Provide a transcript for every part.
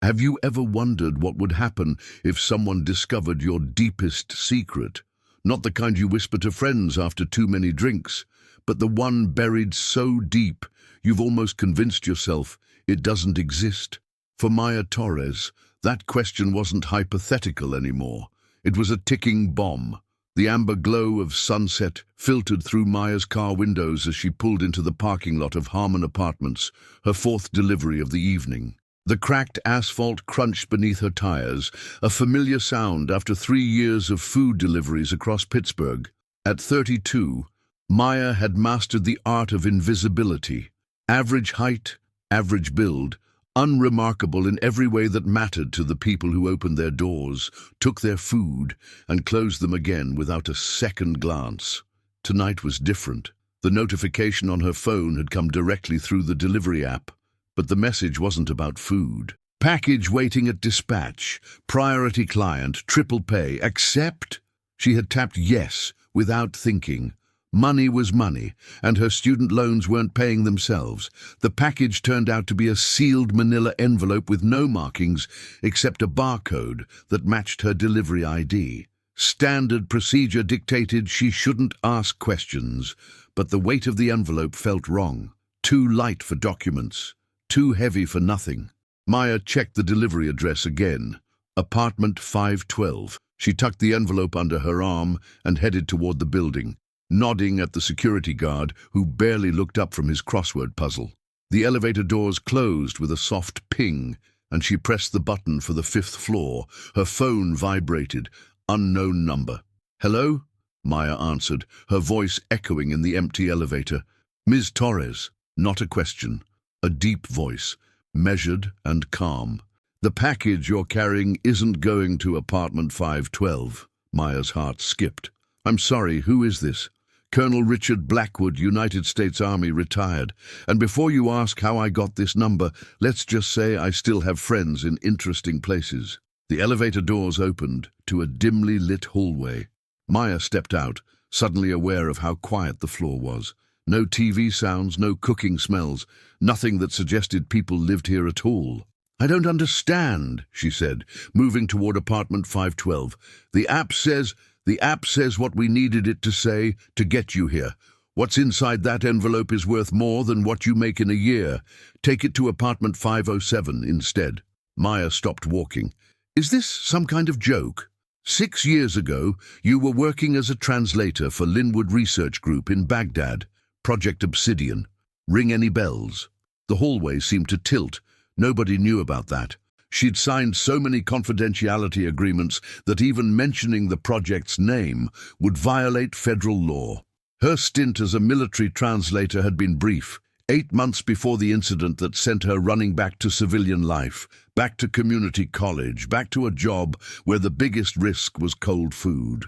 Have you ever wondered what would happen if someone discovered your deepest secret? Not the kind you whisper to friends after too many drinks, but the one buried so deep you've almost convinced yourself it doesn't exist. For Maya Torres, that question wasn't hypothetical anymore. It was a ticking bomb. The amber glow of sunset filtered through Maya's car windows as she pulled into the parking lot of Harmon Apartments, her fourth delivery of the evening. The cracked asphalt crunched beneath her tires, a familiar sound after 3 years of food deliveries across Pittsburgh. At 32, Maya had mastered the art of invisibility. Average height, average build, unremarkable in every way that mattered to the people who opened their doors, took their food, and closed them again without a second glance. Tonight was different. The notification on her phone had come directly through the delivery app, but the message wasn't about food. Package waiting at dispatch, priority client, triple pay, accept? She had tapped yes without thinking. Money was money, and her student loans weren't paying themselves. The package turned out to be a sealed manila envelope with no markings except a barcode that matched her delivery ID. Standard procedure dictated she shouldn't ask questions, but the weight of the envelope felt wrong. Too light for documents, too heavy for nothing. Maya checked the delivery address again. Apartment 512. She tucked the envelope under her arm and headed toward the building, nodding at the security guard who barely looked up from his crossword puzzle. The elevator doors closed with a soft ping, and she pressed the button for the 5th floor. Her phone vibrated. Unknown number. "Hello?" Maya answered, her voice echoing in the empty elevator. "Ms. Torres." Not a question. A deep voice, measured and calm. "The package you're carrying isn't going to apartment 512. Maya's heart skipped. "I'm sorry, who is this?" "Colonel Richard Blackwood, United States Army, retired. And before you ask how I got this number, let's just say I still have friends in interesting places." The elevator doors opened to a dimly lit hallway. Maya stepped out, suddenly aware of how quiet the floor was. No TV sounds, no cooking smells, nothing that suggested people lived here at all. "I don't understand," she said, moving toward apartment 512. The app says what we needed it to say to get you here. What's inside that envelope is worth more than what you make in a year. Take it to apartment 507 instead." Maya stopped walking. "Is this some kind of joke? 6 years ago, you were working as a translator for Linwood Research Group in Baghdad. Project Obsidian. Ring any bells?" The hallway seemed to tilt. Nobody knew about that. She'd signed so many confidentiality agreements that even mentioning the project's name would violate federal law. Her stint as a military translator had been brief. 8 months before the incident that sent her running back to civilian life, back to community college, back to a job where the biggest risk was cold food.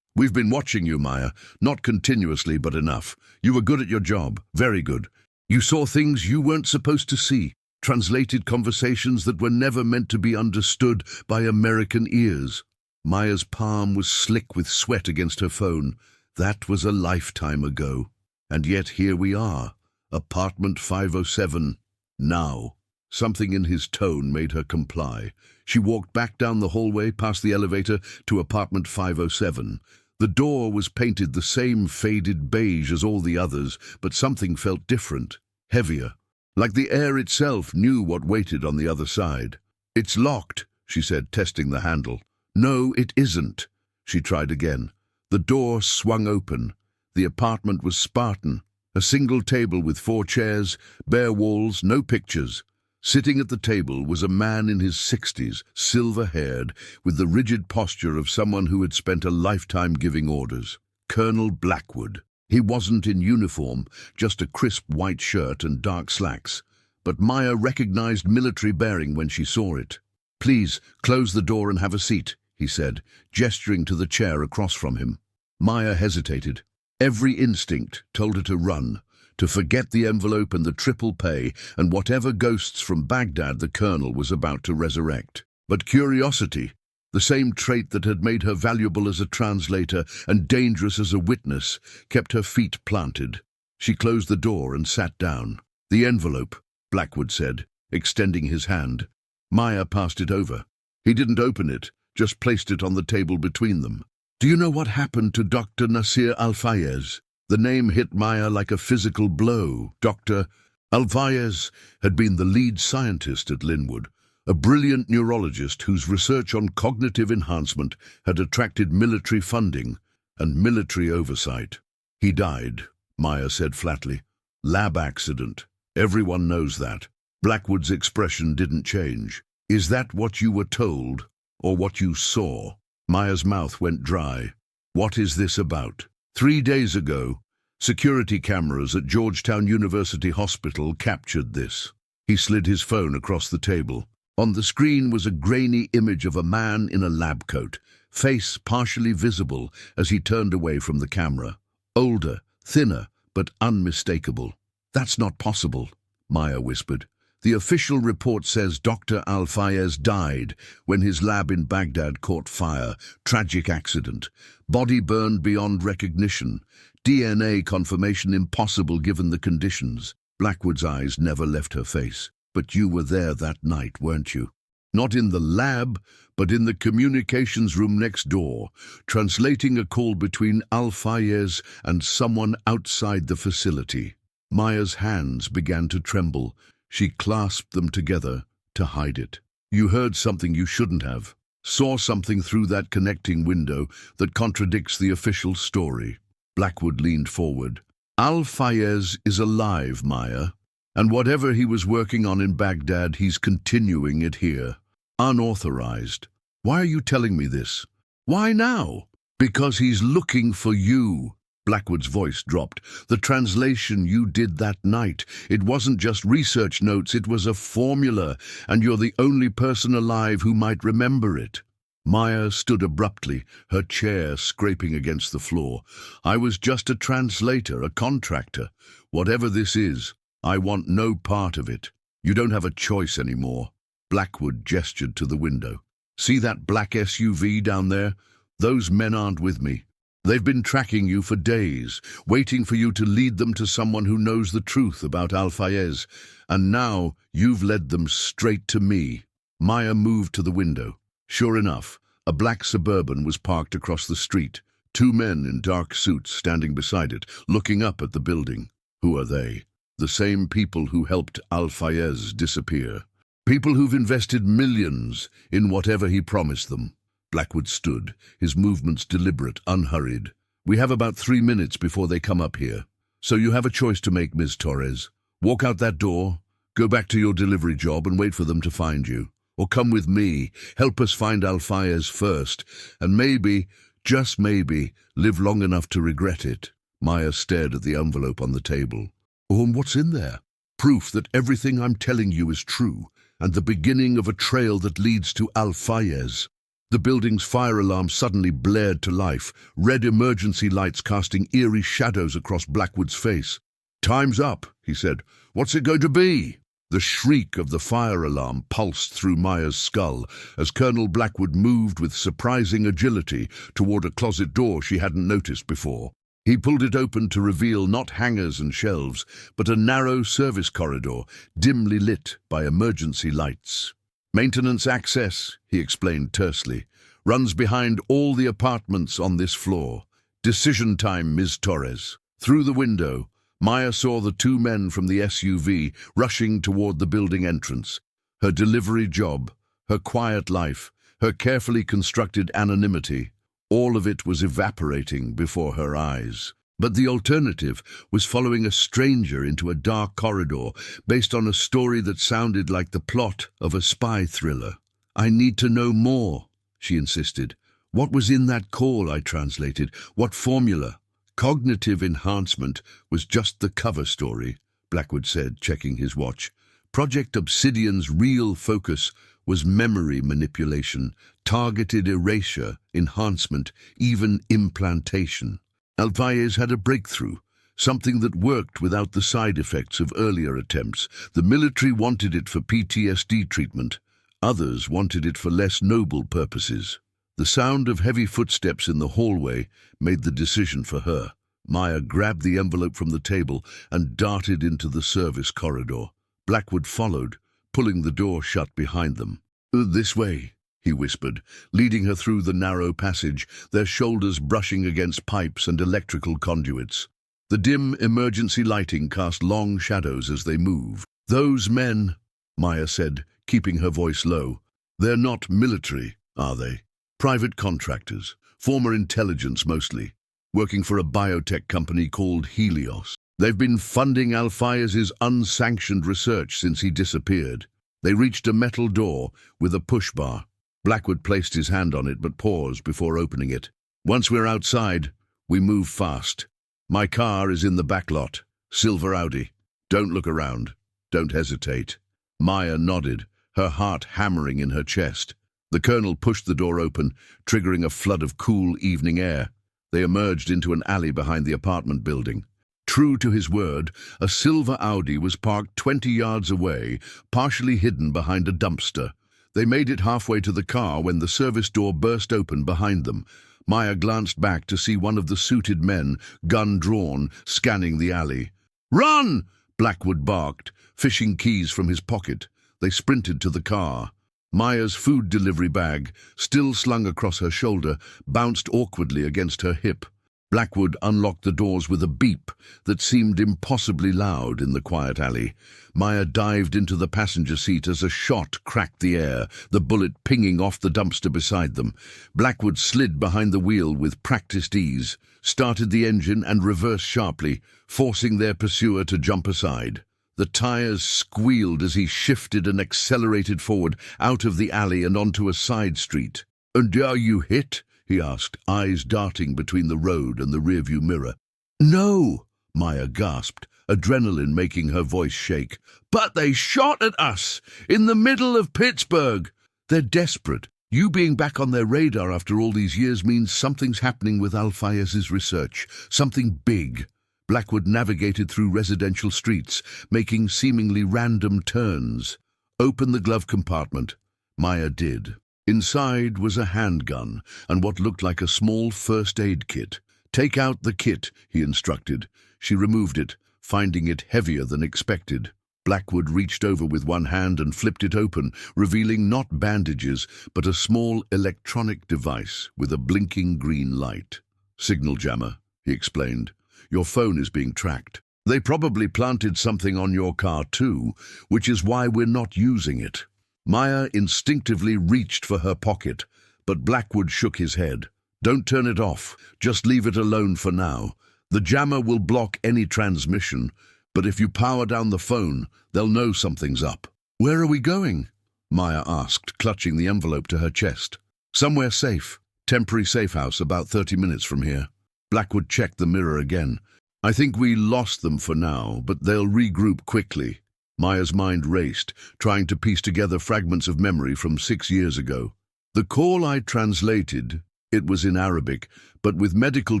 "We've been watching you, Maya. Not continuously, but enough. You were good at your job. Very good. You saw things you weren't supposed to see. Translated conversations that were never meant to be understood by American ears." Maya's palm was slick with sweat against her phone. That was a lifetime ago. And yet here we are. Apartment 507. Now. Something in his tone made her comply. She walked back down the hallway past the elevator to apartment 507. The door was painted the same faded beige as all the others, but something felt different, heavier. Like the air itself knew what waited on the other side. "It's locked," she said, testing the handle. "No, it isn't." She tried again. The door swung open. The apartment was Spartan. A single table with 4 chairs, bare walls, no pictures. Sitting at the table was a man in his 60s, silver-haired, with the rigid posture of someone who had spent a lifetime giving orders. Colonel Blackwood. He wasn't in uniform, just a crisp white shirt and dark slacks. But Maya recognized military bearing when she saw it. "Please, close the door and have a seat," he said, gesturing to the chair across from him. Maya hesitated. Every instinct told her to run, to forget the envelope and the triple pay and whatever ghosts from Baghdad the colonel was about to resurrect. But curiosity, the same trait that had made her valuable as a translator and dangerous as a witness, kept her feet planted. She closed the door and sat down. "The envelope," Blackwood said, extending his hand. Maya passed it over. He didn't open it, just placed it on the table between them. Do you know what happened to Dr. Nasir Al-Fayez? The name hit Maya like a physical blow. Dr. Al-Fayez had been the lead scientist at Linwood, a brilliant neurologist whose research on cognitive enhancement had attracted military funding and military oversight. He died, Maya said flatly. Lab accident. Everyone knows that. Blackwood's expression didn't change. Is that what you were told, or what you saw? Maya's mouth went dry. What is this about? 3 days ago, security cameras at Georgetown University Hospital captured this. He slid his phone across the table. On the screen was a grainy image of a man in a lab coat, face partially visible as he turned away from the camera. Older, thinner, but unmistakable. That's not possible, Maya whispered. The official report says Dr. Al-Fayez died when his lab in Baghdad caught fire. Tragic accident. Body burned beyond recognition. DNA confirmation impossible given the conditions. Blackwood's eyes never left her face. But you were there that night, weren't you? Not in the lab, but in the communications room next door, translating a call between Al-Fayez and someone outside the facility. Maya's hands began to tremble. She clasped them together to hide it. You heard something you shouldn't have. Saw something through that connecting window that contradicts the official story. Blackwood leaned forward. Al-Fayez is alive, Maya. And whatever he was working on in Baghdad, he's continuing it here. Unauthorized. Why are you telling me this? Why now? Because he's looking for you. Blackwood's voice dropped. The translation you did that night, it wasn't just research notes, it was a formula, and you're the only person alive who might remember it. Maya stood abruptly, her chair scraping against the floor. I was just a translator, a contractor. Whatever this is, I want no part of it. You don't have a choice anymore. Blackwood gestured to the window. See that black SUV down there? Those men aren't with me. They've been tracking you for days, waiting for you to lead them to someone who knows the truth about Al-Fayez. And now you've led them straight to me. Maya moved to the window. Sure enough, a black Suburban was parked across the street. 2 men in dark suits standing beside it, looking up at the building. Who are they? The same people who helped Al-Fayez disappear. People who've invested millions in whatever he promised them. Blackwood stood, his movements deliberate, unhurried. We have about 3 minutes before they come up here. So you have a choice to make, Ms. Torres. Walk out that door, go back to your delivery job and wait for them to find you. Or come with me, help us find Al-Fayez first, and maybe, just maybe, live long enough to regret it. Maya stared at the envelope on the table. Oh, and what's in there? Proof that everything I'm telling you is true, and the beginning of a trail that leads to Al-Fayez. The building's fire alarm suddenly blared to life, red emergency lights casting eerie shadows across Blackwood's face. Time's up, he said. What's it going to be? The shriek of the fire alarm pulsed through Maya's skull as Colonel Blackwood moved with surprising agility toward a closet door she hadn't noticed before. He pulled it open to reveal not hangars and shelves, but a narrow service corridor, dimly lit by emergency lights. Maintenance access, he explained tersely, runs behind all the apartments on this floor. Decision time, Ms. Torres. Through the window, Maya saw the 2 men from the SUV rushing toward the building entrance. Her delivery job, her quiet life, her carefully constructed anonymity, all of it was evaporating before her eyes. But the alternative was following a stranger into a dark corridor based on a story that sounded like the plot of a spy thriller. I need to know more, she insisted. What was in that call I translated? What formula? Cognitive enhancement was just the cover story, Blackwood said, checking his watch. Project Obsidian's real focus was memory manipulation, targeted erasure, enhancement, even implantation. Al-Fayez had a breakthrough, something that worked without the side effects of earlier attempts. The military wanted it for PTSD treatment. Others wanted it for less noble purposes. The sound of heavy footsteps in the hallway made the decision for her. Maya grabbed the envelope from the table and darted into the service corridor. Blackwood followed, pulling the door shut behind them. This way," he whispered, leading her through the narrow passage, their shoulders brushing against pipes and electrical conduits. The dim emergency lighting cast long shadows as they moved. "Those men," Maya said, keeping her voice low, "they're not military, are they? Private contractors, former intelligence mostly, working for a biotech company called Helios. They've been funding Alphaeus' unsanctioned research since he disappeared." They reached a metal door with a push bar. Blackwood placed his hand on it but paused before opening it. "Once we're outside, we move fast. My car is in the back lot, silver Audi. Don't look around. Don't hesitate." Maya nodded, her heart hammering in her chest. The colonel pushed the door open, triggering a flood of cool evening air. They emerged into an alley behind the apartment building. True to his word, a silver Audi was parked 20 yards away, partially hidden behind a dumpster. They made it halfway to the car when the service door burst open behind them. Maya glanced back to see one of the suited men, gun drawn, scanning the alley. "Run!" Blackwood barked, fishing keys from his pocket. They sprinted to the car. Maya's food delivery bag, still slung across her shoulder, bounced awkwardly against her hip. Blackwood unlocked the doors with a beep that seemed impossibly loud in the quiet alley. Maya dived into the passenger seat as a shot cracked the air, the bullet pinging off the dumpster beside them. Blackwood slid behind the wheel with practiced ease, started the engine and reversed sharply, forcing their pursuer to jump aside. The tires squealed as he shifted and accelerated forward, out of the alley and onto a side street. "And are you hit?" he asked, eyes darting between the road and the rearview mirror. "No," Maya gasped, adrenaline making her voice shake. "But they shot at us, in the middle of Pittsburgh. They're desperate. You being back on their radar after all these years means something's happening with Alphaeus' research, something big." Blackwood navigated through residential streets, making seemingly random turns. "Open the glove compartment." Maya did. Inside was a handgun and what looked like a small first aid kit. "Take out the kit," he instructed. She removed it, finding it heavier than expected. Blackwood reached over with one hand and flipped it open, revealing not bandages, but a small electronic device with a blinking green light. "Signal jammer," he explained. "Your phone is being tracked. They probably planted something on your car too, which is why we're not using it." Maya instinctively reached for her pocket, but Blackwood shook his head. "Don't turn it off. Just leave it alone for now. The jammer will block any transmission, but if you power down the phone, they'll know something's up." "Where are we going?" Maya asked, clutching the envelope to her chest. "Somewhere safe. Temporary safe house about 30 minutes from here." Blackwood checked the mirror again. "I think we lost them for now, but they'll regroup quickly." Maya's mind raced, trying to piece together fragments of memory from 6 years ago. "The call I translated, it was in Arabic, but with medical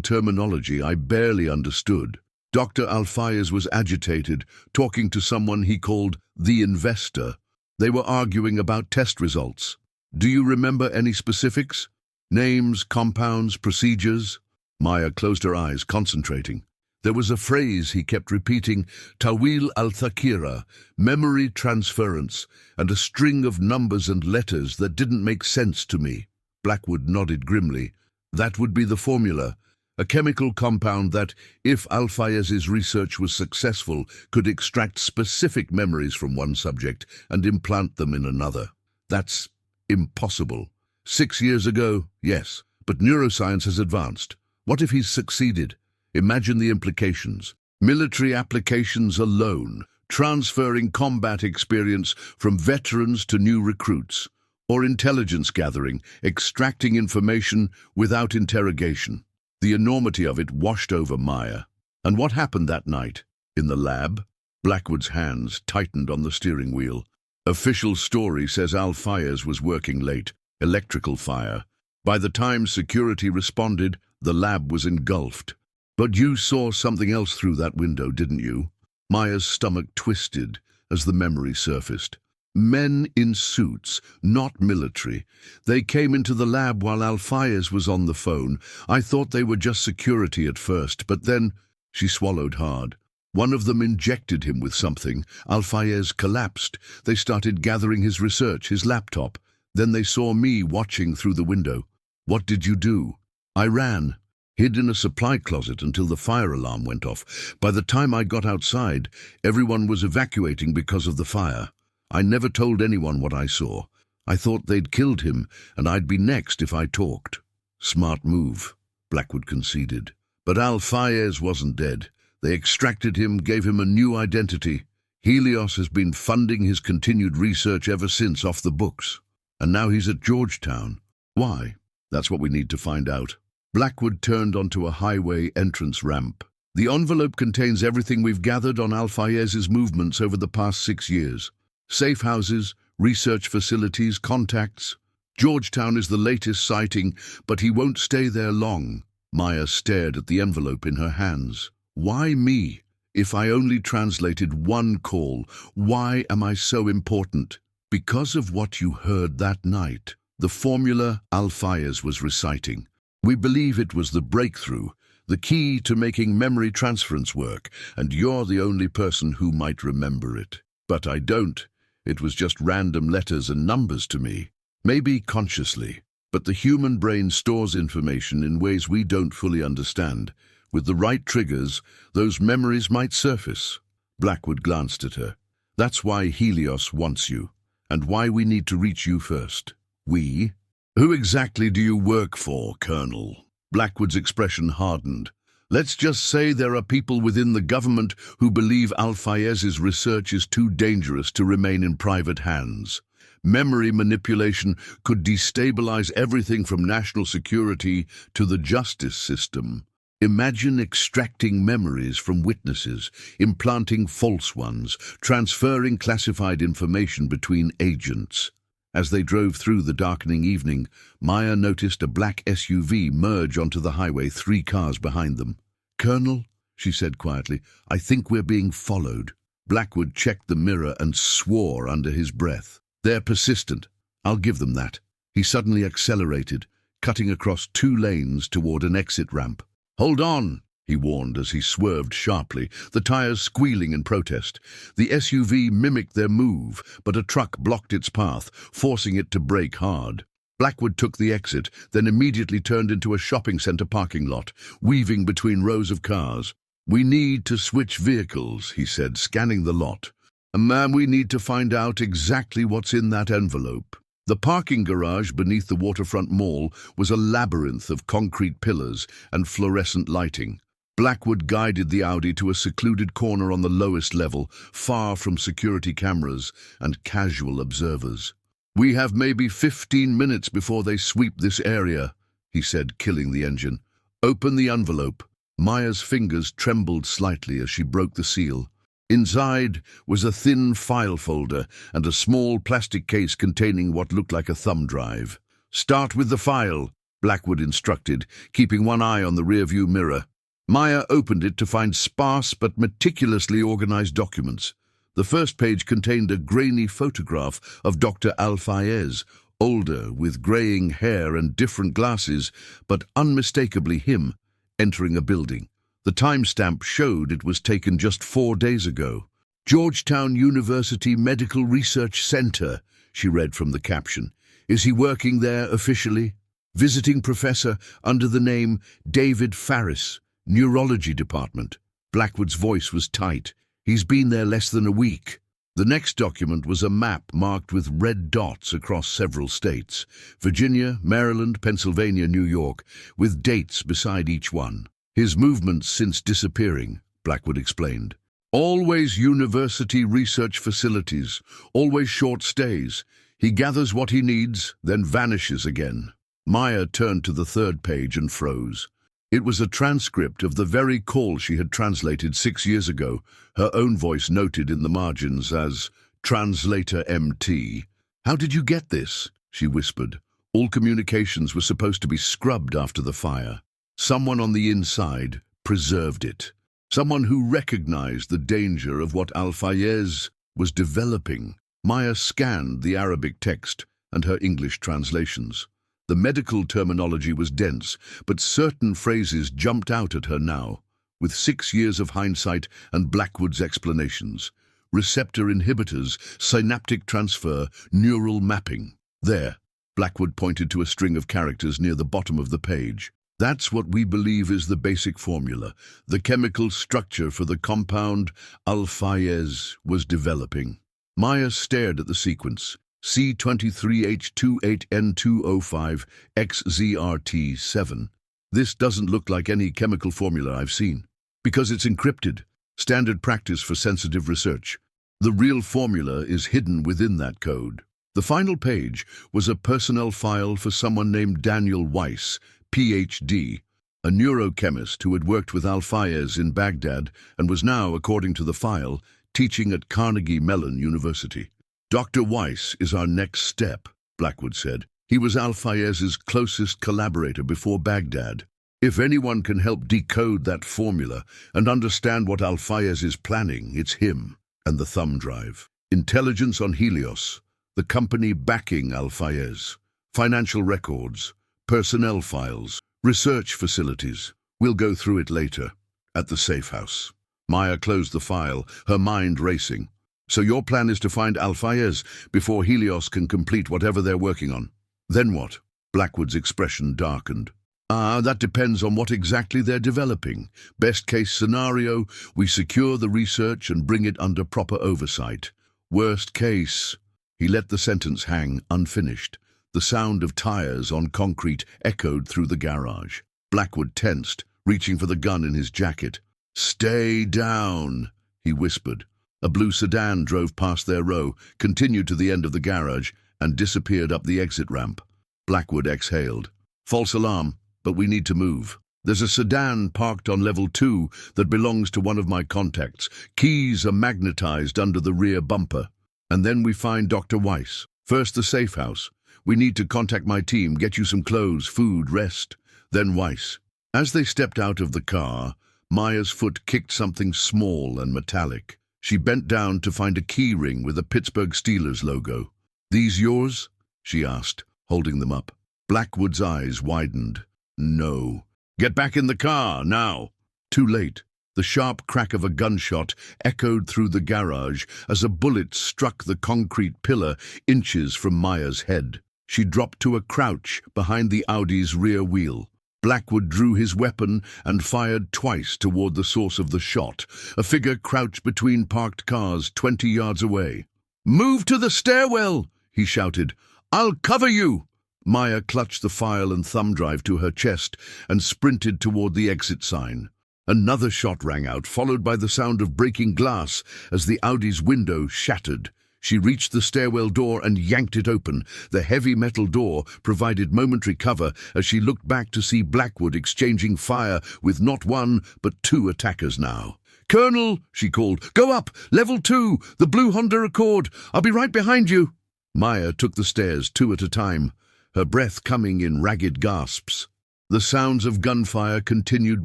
terminology I barely understood. Dr. Alphaeus was agitated, talking to someone he called the investor. They were arguing about test results. Do you remember any specifics? Names, compounds, procedures?" Maya closed her eyes, concentrating. There was a phrase he kept repeating, "Tawil al-Thakira," memory transference, and a string of numbers and letters that didn't make sense to me. Blackwood nodded grimly. "That would be the formula. A chemical compound that, if Alphaeus' research was successful, could extract specific memories from one subject and implant them in another. That's impossible. 6 years ago, yes, but neuroscience has advanced. What if he's succeeded? Imagine the implications. Military applications alone, transferring combat experience from veterans to new recruits, or intelligence gathering, extracting information without interrogation." The enormity of it washed over Maya. "And what happened that night? In the lab?" Blackwood's hands tightened on the steering wheel. "Official story says Alphaeus was working late. Electrical fire. By the time security responded, the lab was engulfed. But you saw something else through that window, didn't you?" Maya's stomach twisted as the memory surfaced. "Men in suits, not military. They came into the lab while Alphaeus was on the phone. I thought they were just security at first, but then..." She swallowed hard. "One of them injected him with something. Alphaeus collapsed. They started gathering his research, his laptop. Then they saw me watching through the window. What did you do? I ran, hid in a supply closet until the fire alarm went off. By the time I got outside, everyone was evacuating because of the fire. I never told anyone what I saw. I thought they'd killed him, and I'd be next if I talked. Smart move, Blackwood conceded. But Al-Fayez wasn't dead. They extracted him, gave him a new identity. Helios has been funding his continued research ever since, off the books. And now he's at Georgetown. Why? That's what we need to find out. Blackwood turned onto a highway entrance ramp. The envelope contains everything we've gathered on Al-Fayez's movements over the past 6 years. Safe houses, research facilities, contacts. Georgetown is the latest sighting, but he won't stay there long. Maya stared at the envelope in her hands. Why me? If I only translated one call, why am I so important? Because of what you heard that night. The formula Al-Fayez was reciting. We believe it was the breakthrough, the key to making memory transference work, and you're the only person who might remember it. But I don't. It was just random letters and numbers to me. Maybe consciously, but the human brain stores information in ways we don't fully understand. With the right triggers, those memories might surface. Blackwood glanced at her. That's why Helios wants you, and why we need to reach you first. We? Who exactly do you work for, Colonel? Blackwood's expression hardened. Let's just say there are people within the government who believe Al-Fayez's research is too dangerous to remain in private hands. Memory manipulation could destabilize everything from national security to the justice system. Imagine extracting memories from witnesses, implanting false ones, transferring classified information between agents. As they drove through the darkening evening, Maya noticed a black SUV merge onto the highway, 3 cars behind them. Colonel, she said quietly, I think we're being followed. Blackwood checked the mirror and swore under his breath. They're persistent. I'll give them that. He suddenly accelerated, cutting across 2 lanes toward an exit ramp. Hold on, he warned as he swerved sharply, the tires squealing in protest. The SUV mimicked their move, but a truck blocked its path, forcing it to brake hard. Blackwood took the exit, then immediately turned into a shopping center parking lot, weaving between rows of cars. We need to switch vehicles, he said, scanning the lot. Ma'am, we need to find out exactly what's in that envelope. The parking garage beneath the waterfront mall was a labyrinth of concrete pillars and fluorescent lighting. Blackwood guided the Audi to a secluded corner on the lowest level, far from security cameras and casual observers. We have maybe 15 minutes before they sweep this area, he said, killing the engine. Open the envelope. Maya's fingers trembled slightly as she broke the seal. Inside was a thin file folder and a small plastic case containing what looked like a thumb drive. Start with the file, Blackwood instructed, keeping one eye on the rearview mirror. Maya opened it to find sparse but meticulously organized documents. The first page contained a grainy photograph of Dr. Al-Fayez, older, with graying hair and different glasses, but unmistakably him, entering a building. The timestamp showed it was taken just 4 days ago. Georgetown University Medical Research Center, she read from the caption. Is he working there officially? Visiting professor under the name David Farris, Neurology Department. Blackwood's voice was tight. He's been there less than a week. The next document was a map marked with red dots across several states. Virginia, Maryland, Pennsylvania, New York, with dates beside each one. His movements since disappearing, Blackwood explained. Always university research facilities, always short stays. He gathers what he needs, then vanishes again. Maya turned to the 3rd page and froze. It was a transcript of the very call she had translated 6 years ago, her own voice noted in the margins as Translator MT. How did you get this? She whispered. All communications were supposed to be scrubbed after the fire. Someone on the inside preserved it. Someone who recognized the danger of what Al-Fayez was developing. Maya scanned the Arabic text and her English translations. The medical terminology was dense, but certain phrases jumped out at her now, with 6 years of hindsight and Blackwood's explanations. Receptor inhibitors, synaptic transfer, neural mapping. There, Blackwood pointed to a string of characters near the bottom of the page. That's what we believe is the basic formula. The chemical structure for the compound alpha-YES was developing. Maya stared at the sequence. C23H28N205XZRT7. This doesn't look like any chemical formula I've seen. Because it's encrypted. Standard practice for sensitive research. The real formula is hidden within that code. The final page was a personnel file for someone named Daniel Weiss, PhD, a neurochemist who had worked with alpha-YES in Baghdad and was now, according to the file, teaching at Carnegie Mellon University. Dr. Weiss is our next step, Blackwood said. He was alpha-YES's closest collaborator before Baghdad. If anyone can help decode that formula and understand what alpha-YES is planning, it's him and the thumb drive. Intelligence on Helios, the company backing alpha-YES, financial records, personnel files, research facilities. We'll go through it later, at the safe house. Maya closed the file, her mind racing. So your plan is to find alpha-YES before Helios can complete whatever they're working on. Then what? Blackwood's expression darkened. That depends on what exactly they're developing. Best case scenario, we secure the research and bring it under proper oversight. Worst case... He let the sentence hang unfinished. The sound of tires on concrete echoed through the garage. Blackwood tensed, reaching for the gun in his jacket. "Stay down," he whispered. A blue sedan drove past their row, continued to the end of the garage, and disappeared up the exit ramp. Blackwood exhaled. "False alarm, but we need to move. There's a sedan parked on level 2 that belongs to one of my contacts. Keys are magnetized under the rear bumper. And then we find Dr. Weiss. First the safe house. We need to contact my team, get you some clothes, food, rest. Then Weiss." As they stepped out of the car, Maya's foot kicked something small and metallic. She bent down to find a key ring with a Pittsburgh Steelers logo. "These yours?" she asked, holding them up. Blackwood's eyes widened. "No." "Get back in the car, now." Too late. The sharp crack of a gunshot echoed through the garage as a bullet struck the concrete pillar inches from Maya's head. She dropped to a crouch behind the Audi's rear wheel. Blackwood drew his weapon and fired twice toward the source of the shot, a figure crouched between parked cars 20 yards away. "Move to the stairwell!" he shouted. "I'll cover you!" Maya clutched the file and thumb drive to her chest and sprinted toward the exit sign. Another shot rang out, followed by the sound of breaking glass as the Audi's window shattered. She reached the stairwell door and yanked it open. The heavy metal door provided momentary cover as she looked back to see Blackwood exchanging fire with not one, but 2 attackers now. "Colonel," she called, "go up! Level 2! The blue Honda Accord! I'll be right behind you!" Maya took the stairs 2 at a time, her breath coming in ragged gasps. The sounds of gunfire continued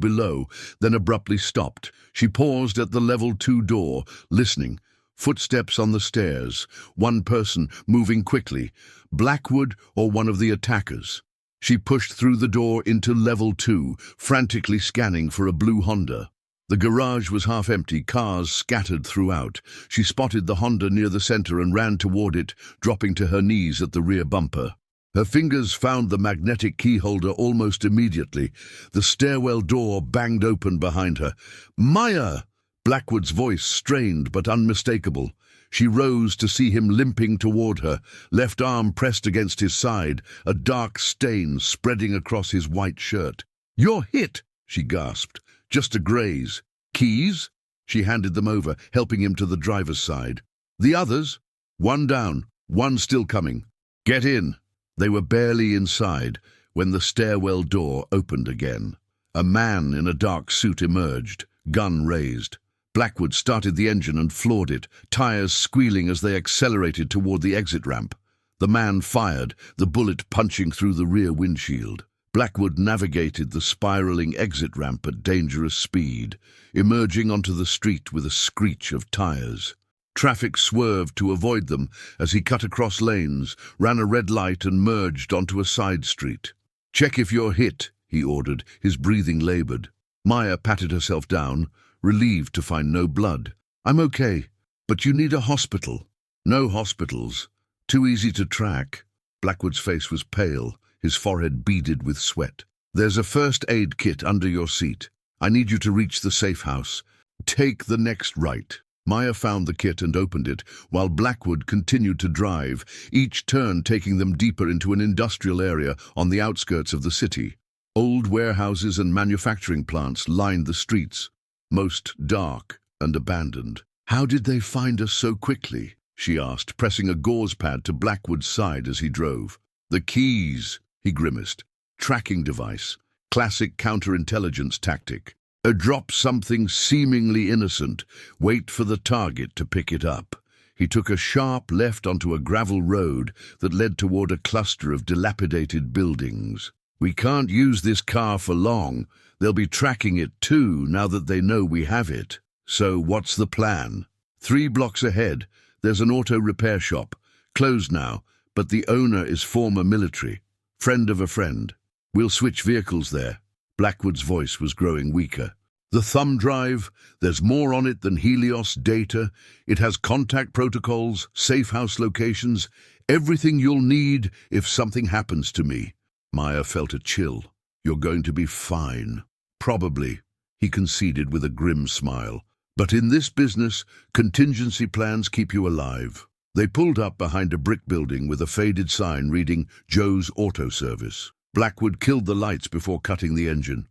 below, then abruptly stopped. She paused at the level 2 door, listening. Footsteps on the stairs, one person moving quickly, Blackwood or one of the attackers. She pushed through the door into level 2, frantically scanning for a blue Honda. The garage was half empty, cars scattered throughout. She spotted the Honda near the center and ran toward it, dropping to her knees at the rear bumper. Her fingers found the magnetic key holder almost immediately. The stairwell door banged open behind her. "Maya!" Blackwood's voice strained but unmistakable. She rose to see him limping toward her, left arm pressed against his side, a dark stain spreading across his white shirt. "You're hit!" she gasped. "Just a graze." "Keys?" She handed them over, helping him to the driver's side. "The others?" "One down, one still coming." "Get in." They were barely inside when the stairwell door opened again. A man in a dark suit emerged, gun raised. Blackwood started the engine and floored it, tires squealing as they accelerated toward the exit ramp. The man fired, the bullet punching through the rear windshield. Blackwood navigated the spiraling exit ramp at dangerous speed, emerging onto the street with a screech of tires. Traffic swerved to avoid them as he cut across lanes, ran a red light and merged onto a side street. "Check if you're hit," he ordered, his breathing labored. Maya patted herself down, relieved to find no blood. "I'm okay, but you need a hospital." "No hospitals. Too easy to track." Blackwood's face was pale, his forehead beaded with sweat. "There's a first aid kit under your seat. I need you to reach the safe house. Take the next right." Maya found the kit and opened it, while Blackwood continued to drive, each turn taking them deeper into an industrial area on the outskirts of the city. Old warehouses and manufacturing plants lined the streets, most dark and abandoned. "How did they find us so quickly?" she asked, pressing a gauze pad to Blackwood's side as he drove. "The keys," he grimaced. "Tracking device. Classic counterintelligence tactic. Drop something seemingly innocent, wait for the target to pick it up." He took a sharp left onto a gravel road that led toward a cluster of dilapidated buildings. "We can't use this car for long. They'll be tracking it too now that they know we have it. So what's the plan?" 3 blocks ahead, there's an auto repair shop. Closed now, but the owner is former military. Friend of a friend. We'll switch vehicles there. Blackwood's voice was growing weaker. "The thumb drive, there's more on it than Helios data. It has contact protocols, safe house locations, everything you'll need if something happens to me." Maya felt a chill. "You're going to be fine." "Probably," he conceded with a grim smile. "But in this business, contingency plans keep you alive." They pulled up behind a brick building with a faded sign reading Joe's Auto Service. Blackwood killed the lights before cutting the engine.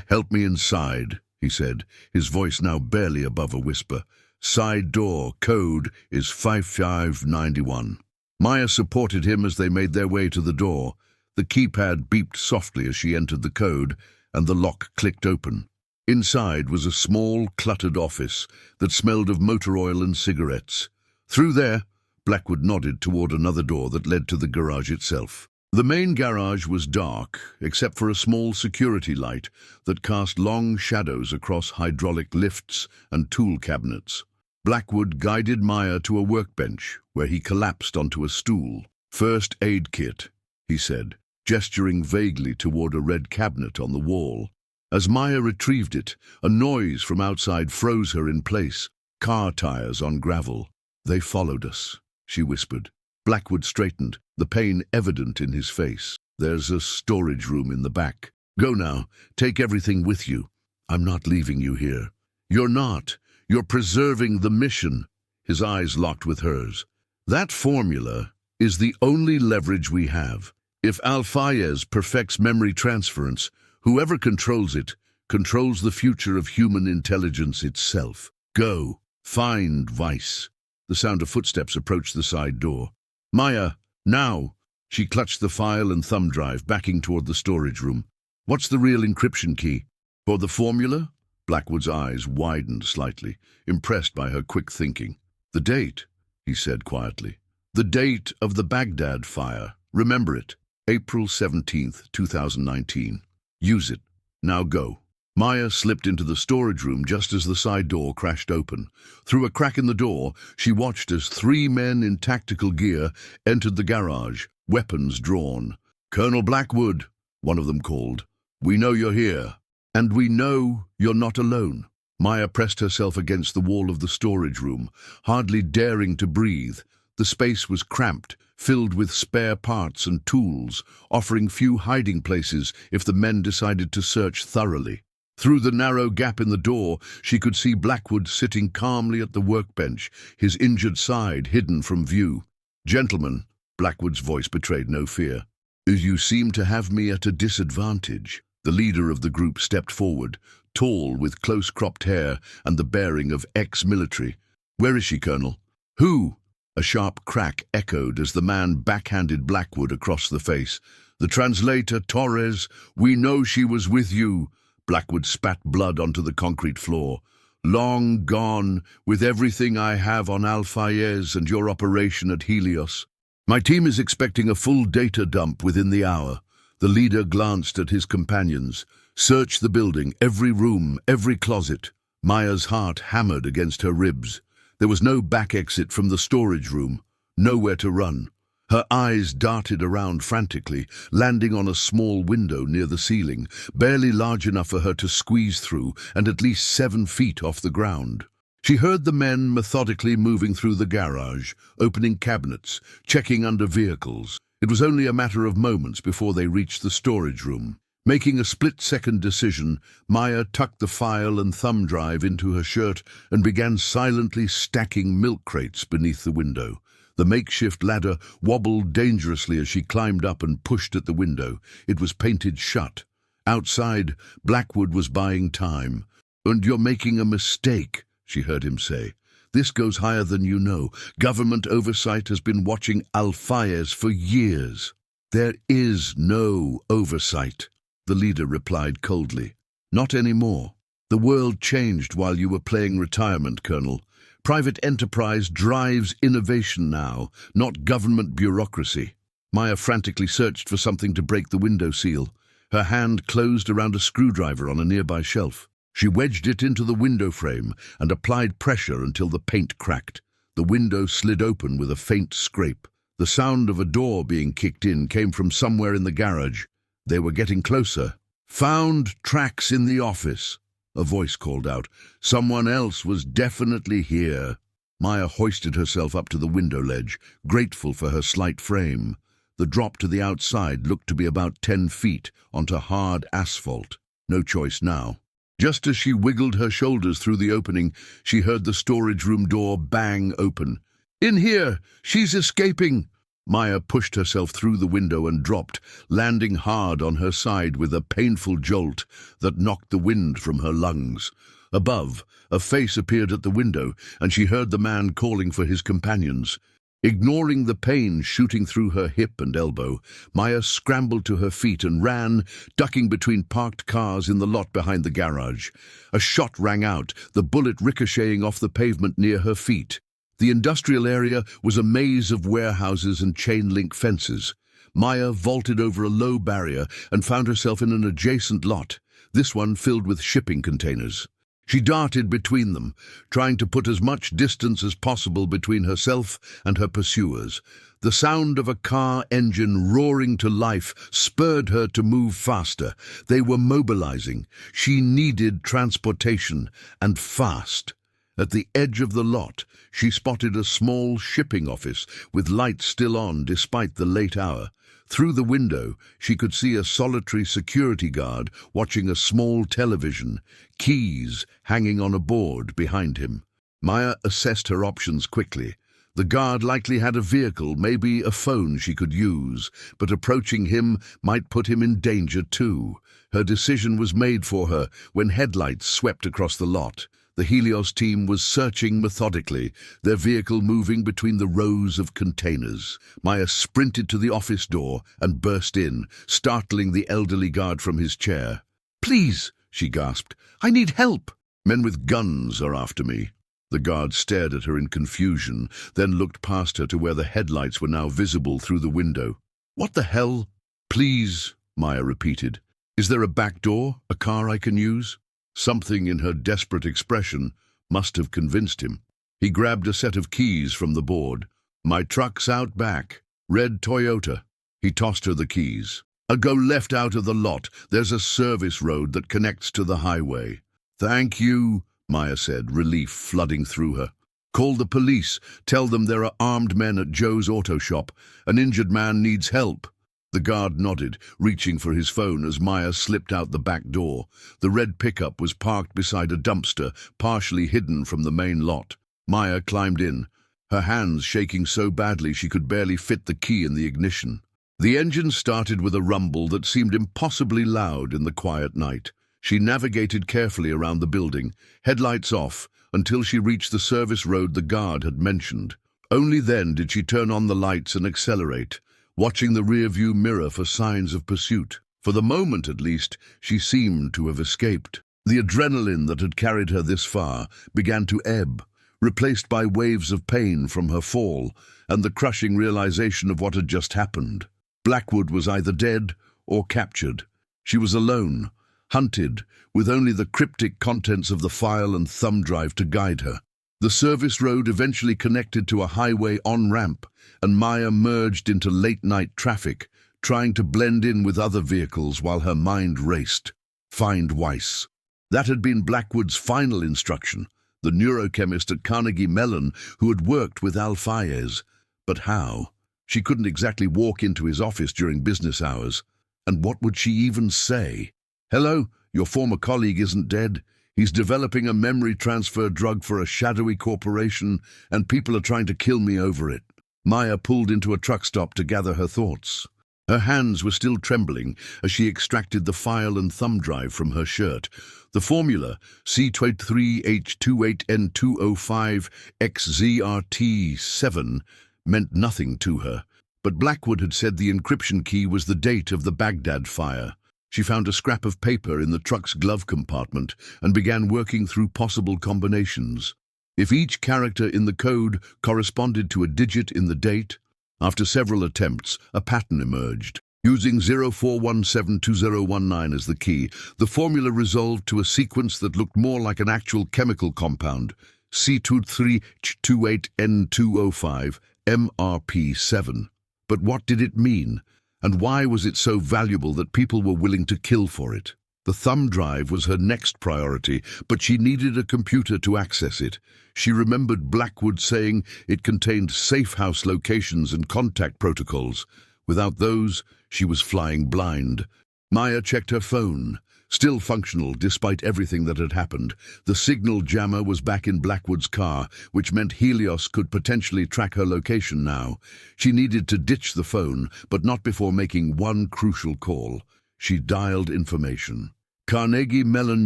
"Help me inside," he said, his voice now barely above a whisper. "Side door, code is 5591. Maya supported him as they made their way to the door. The keypad beeped softly as she entered the code, and the lock clicked open. Inside was a small, cluttered office that smelled of motor oil and cigarettes. Through there, Blackwood nodded toward another door that led to the garage itself. The main garage was dark, except for a small security light that cast long shadows across hydraulic lifts and tool cabinets. Blackwood guided Maya to a workbench, where he collapsed onto a stool. "First aid kit," he said, gesturing vaguely toward a red cabinet on the wall. As Maya retrieved it, a noise from outside froze her in place. Car tires on gravel. "They followed us," she whispered. Blackwood straightened, the pain evident in his face. "There's a storage room in the back. Go now. Take everything with you. I'm not leaving you here." "You're not. You're preserving the mission." His eyes locked with hers. "That formula is the only leverage we have. If Al-Fayez perfects memory transference, whoever controls it controls the future of human intelligence itself. Go. Find Weiss." The sound of footsteps approached the side door. "Maya, now!" She clutched the file and thumb drive, backing toward the storage room. "What's the real encryption key?" "For the formula?" Blackwood's eyes widened slightly, impressed by her quick thinking. "The date," he said quietly. "The date of the Baghdad fire. Remember it. April 17th, 2019. Use it. Now go." Maya slipped into the storage room just as the side door crashed open. Through a crack in the door, she watched as 3 men in tactical gear entered the garage, weapons drawn. "Colonel Blackwood," one of them called. "We know you're here. And we know you're not alone." Maya pressed herself against the wall of the storage room, hardly daring to breathe. The space was cramped, filled with spare parts and tools, offering few hiding places if the men decided to search thoroughly. Through the narrow gap in the door, she could see Blackwood sitting calmly at the workbench, his injured side hidden from view. "Gentlemen," Blackwood's voice betrayed no fear, "you seem to have me at a disadvantage." The leader of the group stepped forward, tall with close-cropped hair and the bearing of ex-military. "Where is she, Colonel?" "Who?" A sharp crack echoed as the man backhanded Blackwood across the face. "The translator, Torres. We know she was with you." Blackwood spat blood onto the concrete floor. "Long gone, with everything I have on Al-Fayez and your operation at Helios. My team is expecting a full data dump within the hour." The leader glanced at his companions. "Search the building, every room, every closet." Maya's heart hammered against her ribs. There was no back exit from the storage room, nowhere to run. Her eyes darted around frantically, landing on a small window near the ceiling, barely large enough for her to squeeze through and at least 7 feet off the ground. She heard the men methodically moving through the garage, opening cabinets, checking under vehicles. It was only a matter of moments before they reached the storage room. Making a split-second decision, Maya tucked the file and thumb drive into her shirt and began silently stacking milk crates beneath the window. The makeshift ladder wobbled dangerously as she climbed up and pushed at the window. It was painted shut. Outside, Blackwood was buying time. "And you're making a mistake," she heard him say. "This goes higher than you know. Government oversight has been watching Al-Fayez for years." "There is no oversight," the leader replied coldly. "Not anymore. The world changed while you were playing retirement, Colonel. Private enterprise drives innovation now, not government bureaucracy." Maya frantically searched for something to break the window seal. Her hand closed around a screwdriver on a nearby shelf. She wedged it into the window frame and applied pressure until the paint cracked. The window slid open with a faint scrape. The sound of a door being kicked in came from somewhere in the garage. They were getting closer. "Found tracks in the office," a voice called out. "Someone else was definitely here." Maya hoisted herself up to the window ledge, grateful for her slight frame. The drop to the outside looked to be about 10 feet onto hard asphalt. No choice now. Just as she wiggled her shoulders through the opening, she heard the storage room door bang open. "In here! She's escaping!" Maya pushed herself through the window and dropped, landing hard on her side with a painful jolt that knocked the wind from her lungs. Above, a face appeared at the window, and she heard the man calling for his companions. Ignoring the pain shooting through her hip and elbow, Maya scrambled to her feet and ran, ducking between parked cars in the lot behind the garage. A shot rang out, the bullet ricocheting off the pavement near her feet. The industrial area was a maze of warehouses and chain-link fences. Maya vaulted over a low barrier and found herself in an adjacent lot, this one filled with shipping containers. She darted between them, trying to put as much distance as possible between herself and her pursuers. The sound of a car engine roaring to life spurred her to move faster. They were mobilizing. She needed transportation, and fast. At the edge of the lot, she spotted a small shipping office with lights still on despite the late hour. Through the window, she could see a solitary security guard watching a small television, keys hanging on a board behind him. Maya assessed her options quickly. The guard likely had a vehicle, maybe a phone she could use, but approaching him might put him in danger too. Her decision was made for her when headlights swept across the lot. The Helios team was searching methodically, their vehicle moving between the rows of containers. Maya sprinted to the office door and burst in, startling the elderly guard from his chair. "Please," she gasped, "I need help." "Men with guns are after me." The guard stared at her in confusion, then looked past her to where the headlights were now visible through the window. "What the hell?" "Please," Maya repeated. "Is there a back door, a car I can use?" Something in her desperate expression must have convinced him. He grabbed a set of keys from the board. "My truck's out back. Red Toyota." He tossed her the keys. "Go left out of the lot. There's a service road that connects to the highway." "Thank you," Maya said, relief flooding through her. "Call the police. Tell them there are armed men at Joe's auto shop. An injured man needs help." The guard nodded, reaching for his phone as Maya slipped out the back door. The red pickup was parked beside a dumpster, partially hidden from the main lot. Maya climbed in, her hands shaking so badly she could barely fit the key in the ignition. The engine started with a rumble that seemed impossibly loud in the quiet night. She navigated carefully around the building, headlights off, until she reached the service road the guard had mentioned. Only then did she turn on the lights and accelerate, watching the rear-view mirror for signs of pursuit. For the moment, at least, she seemed to have escaped. The adrenaline that had carried her this far began to ebb, replaced by waves of pain from her fall and the crushing realization of what had just happened. Blackwood was either dead or captured. She was alone, hunted, with only the cryptic contents of the file and thumb drive to guide her. The service road eventually connected to a highway on-ramp, and Maya merged into late-night traffic, trying to blend in with other vehicles while her mind raced. Find Weiss. That had been Blackwood's final instruction, the neurochemist at Carnegie Mellon who had worked with Al-Fayez. But how? She couldn't exactly walk into his office during business hours. And what would she even say? "Hello, your former colleague isn't dead. He's developing a memory transfer drug for a shadowy corporation, and people are trying to kill me over it." Maya pulled into a truck stop to gather her thoughts. Her hands were still trembling as she extracted the file and thumb drive from her shirt. The formula, C23H28N205XZRT7, meant nothing to her. But Blackwood had said the encryption key was the date of the Baghdad fire. She found a scrap of paper in the truck's glove compartment and began working through possible combinations. If each character in the code corresponded to a digit in the date, after several attempts, a pattern emerged. Using 04172019 as the key, the formula resolved to a sequence that looked more like an actual chemical compound, C23H28N205MRP7. But what did it mean? And why was it so valuable that people were willing to kill for it? The thumb drive was her next priority, but she needed a computer to access it. She remembered Blackwood saying it contained safe house locations and contact protocols. Without those, she was flying blind. Maya checked her phone. Still functional despite everything that had happened. The signal jammer was back in Blackwood's car, which meant Helios could potentially track her location now. She needed to ditch the phone, but not before making one crucial call. She dialed information. "Carnegie Mellon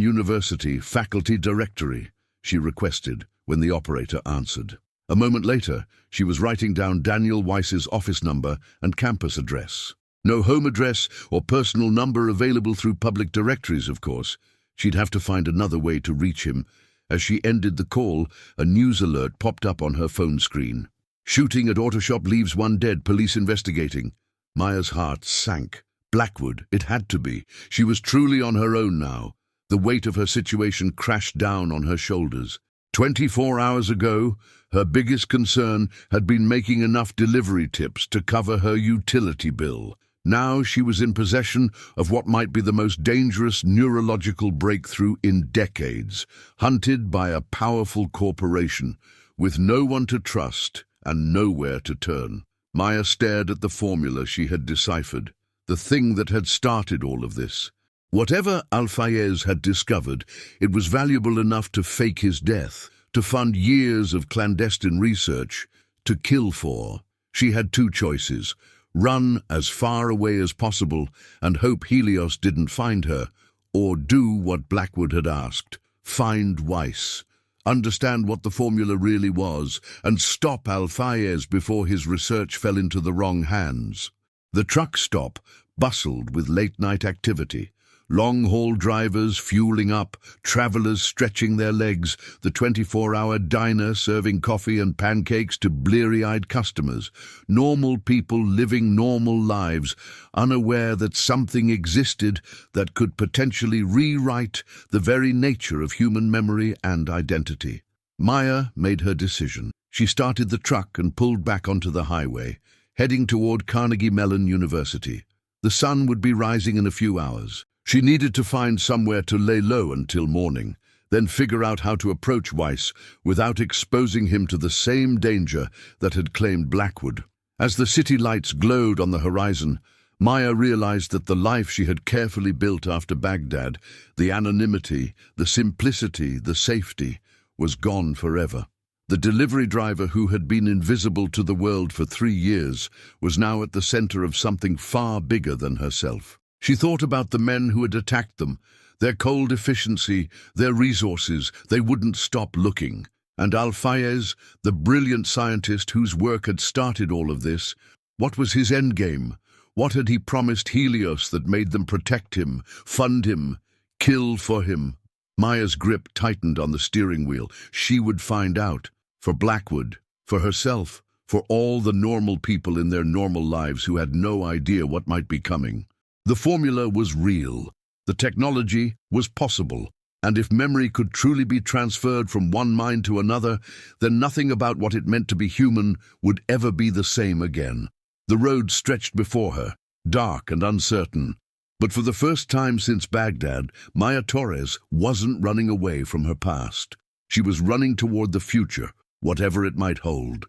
University Faculty Directory," she requested when the operator answered. A moment later, she was writing down Daniel Weiss's office number and campus address. No home address or personal number available through public directories, of course. She'd have to find another way to reach him. As she ended the call, a news alert popped up on her phone screen. "Shooting at auto shop leaves 1 dead, police investigating." Maya's heart sank. Blackwood, it had to be. She was truly on her own now. The weight of her situation crashed down on her shoulders. 24 hours ago, her biggest concern had been making enough delivery tips to cover her utility bill. Now she was in possession of what might be the most dangerous neurological breakthrough in decades, hunted by a powerful corporation, with no one to trust and nowhere to turn. Maya stared at the formula she had deciphered, the thing that had started all of this. Whatever Al-Fayez had discovered, it was valuable enough to fake his death, to fund years of clandestine research, to kill for. She had 2 choices: run as far away as possible and hope Helios didn't find her, or do what Blackwood had asked, find Weiss, understand what the formula really was, and stop Al-Fayez before his research fell into the wrong hands. The truck stop bustled with late-night activity. Long-haul drivers fueling up, travelers stretching their legs, the 24-hour diner serving coffee and pancakes to bleary-eyed customers, normal people living normal lives, unaware that something existed that could potentially rewrite the very nature of human memory and identity. Maya made her decision. She started the truck and pulled back onto the highway, heading toward Carnegie Mellon University. The sun would be rising in a few hours. She needed to find somewhere to lay low until morning, then figure out how to approach Weiss without exposing him to the same danger that had claimed Blackwood. As the city lights glowed on the horizon, Maya realized that the life she had carefully built after Baghdad, the anonymity, the simplicity, the safety, was gone forever. The delivery driver who had been invisible to the world for 3 years was now at the center of something far bigger than herself. She thought about the men who had attacked them, their cold efficiency, their resources. They wouldn't stop looking. And Al-Fayez, the brilliant scientist whose work had started all of this, what was his endgame? What had he promised Helios that made them protect him, fund him, kill for him? Maya's grip tightened on the steering wheel. She would find out. For Blackwood, for herself, for all the normal people in their normal lives who had no idea what might be coming. The formula was real. The technology was possible. And if memory could truly be transferred from one mind to another, then nothing about what it meant to be human would ever be the same again. The road stretched before her, dark and uncertain. But for the first time since Baghdad, Maya Torres wasn't running away from her past. She was running toward the future, whatever it might hold.